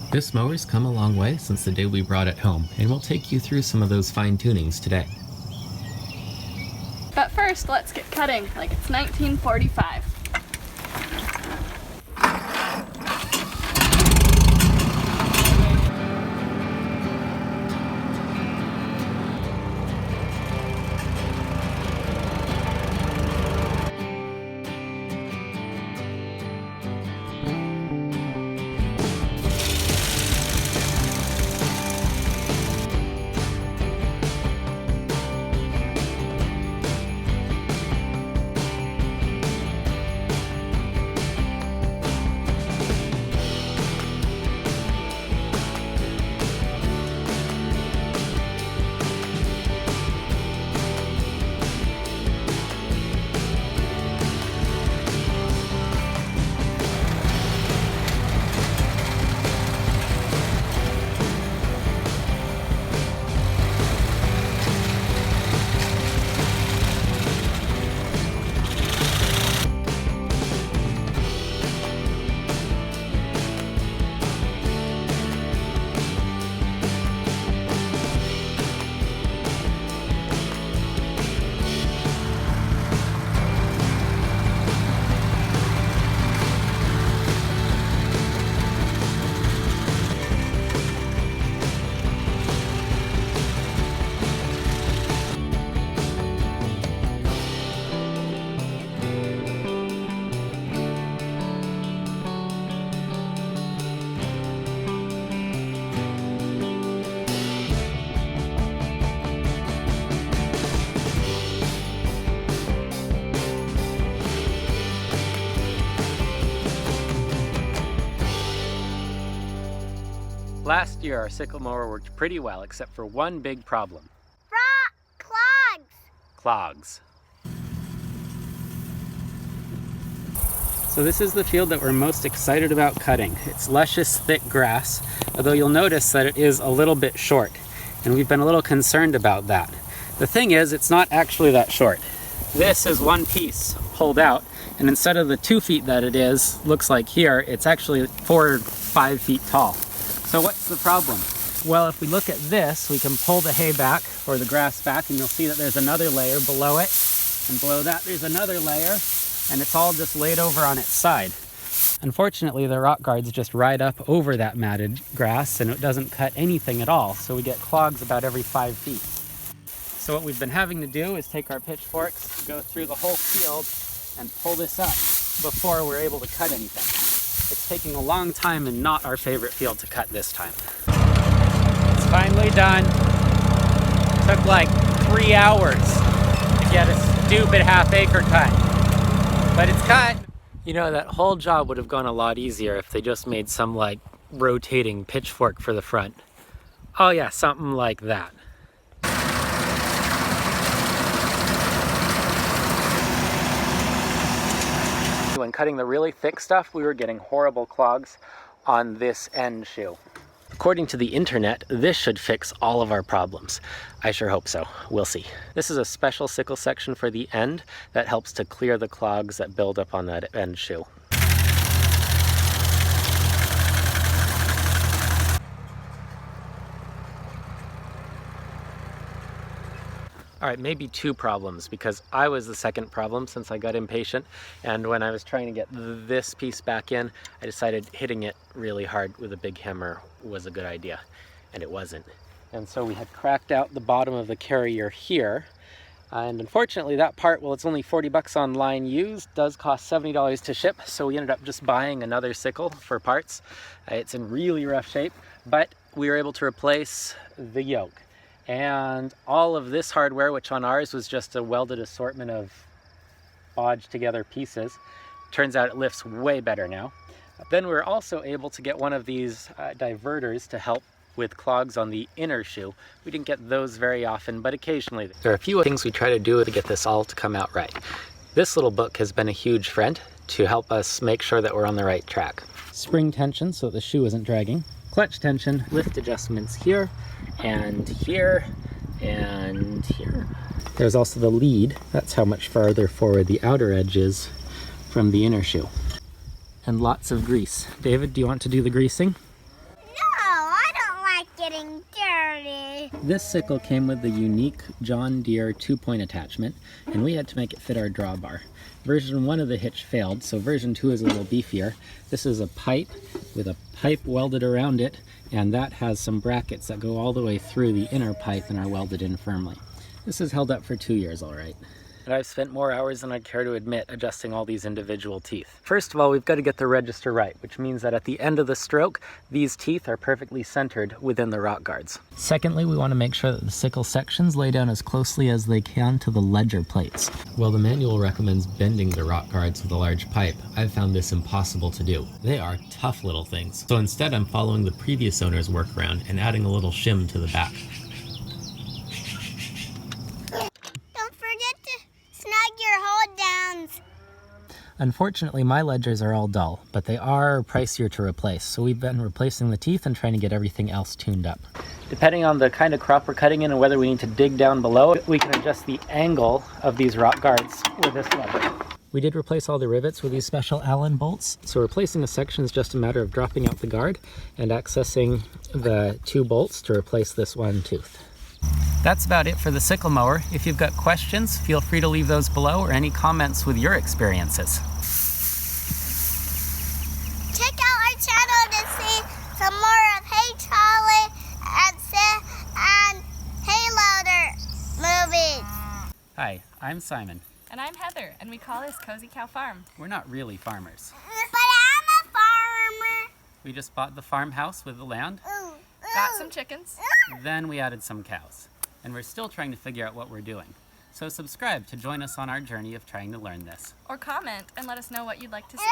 This mower's come a long way since the day we brought it home, and we'll take you through some of those fine tunings today. But first, let's get cutting like it's 1945. Last year, our sickle mower worked pretty well, except for one big problem. Clogs! Clogs. So this is the field that we're most excited about cutting. It's luscious, thick grass, although you'll notice that it is a little bit short, and we've been a little concerned about that. The thing is, it's not actually that short. This is one piece pulled out, and instead of the 2 feet that it is, looks like here, it's actually 4 or 5 feet tall. So what's the problem? Well, if we look at this, we can pull the hay back or the grass back, and you'll see that there's another layer below it, and below that there's another layer, and it's all just laid over on its side. Unfortunately, the rock guards just ride up over that matted grass, and it doesn't cut anything at all, so we get clogs about every 5 feet. So what we've been having to do is take our pitchforks, go through the whole field, and pull this up before we're able to cut anything. It's taking a long time and not our favorite field to cut this time. It's finally done. It took like 3 hours to get a stupid half-acre cut. But it's cut. You know, that whole job would have gone a lot easier if they just made some like rotating pitchfork for the front. Oh yeah, something like that. When cutting the really thick stuff, we were getting horrible clogs on this end shoe. According to the internet, this should fix all of our problems. I sure hope so. We'll see. This is a special sickle section for the end that helps to clear the clogs that build up on that end shoe. All right, maybe 2 problems, because I was the second problem since I got impatient, and when I was trying to get this piece back in, I decided hitting it really hard with a big hammer was a good idea, and it wasn't. And so we had cracked out the bottom of the carrier here, and unfortunately that part, well, it's only 40 bucks online used, does cost $70 to ship, so we ended up just buying another sickle for parts. It's in really rough shape, but we were able to replace the yoke. And all of this hardware, which on ours was just a welded assortment of bodged together pieces, turns out it lifts way better now. Then we were also able to get one of these diverters to help with clogs on the inner shoe. We didn't get those very often, but occasionally. There are a few things we try to do to get this all to come out right. This little book has been a huge friend to help us make sure that we're on the right track. Spring tension so the shoe isn't dragging. Clutch tension, lift adjustments here, and here, and here. There's also the lead. That's how much farther forward the outer edge is from the inner shoe. And lots of grease. David, do you want to do the greasing? No! This sickle came with the unique John Deere 2-point attachment, and we had to make it fit our drawbar. Version 1 of the hitch failed, so version 2 is a little beefier. This is a pipe with a pipe welded around it, and that has some brackets that go all the way through the inner pipe and are welded in firmly. This has held up for 2 years all right. And I've spent more hours than I'd care to admit adjusting all these individual teeth. First of all, we've got to get the register right, which means that at the end of the stroke, these teeth are perfectly centered within the rock guards. Secondly, we want to make sure that the sickle sections lay down as closely as they can to the ledger plates. While the manual recommends bending the rock guards with a large pipe, I've found this impossible to do. They are tough little things. So instead, I'm following the previous owner's workaround and adding a little shim to the back. Don't forget to snug your hold downs. Unfortunately, my ledgers are all dull, but they are pricier to replace, so we've been replacing the teeth and trying to get everything else tuned up. Depending on the kind of crop we're cutting in and whether we need to dig down below, we can adjust the angle of these rock guards with this lever. We did replace all the rivets with these special Allen bolts, so replacing a section is just a matter of dropping out the guard and accessing the 2 bolts to replace this one tooth. That's about it for the sickle mower. If you've got questions, feel free to leave those below or any comments with your experiences. Check out our channel to see some more of Hey Charlie and Hey Loader movies. Hi, I'm Simon. And I'm Heather, and we call this Cozy Cow Farm. We're not really farmers. But I'm a farmer. We just bought the farmhouse with the land, Got some chickens. then we added some cows. And we're still trying to figure out what we're doing. So subscribe to join us on our journey of trying to learn this. Or comment and let us know what you'd like to see.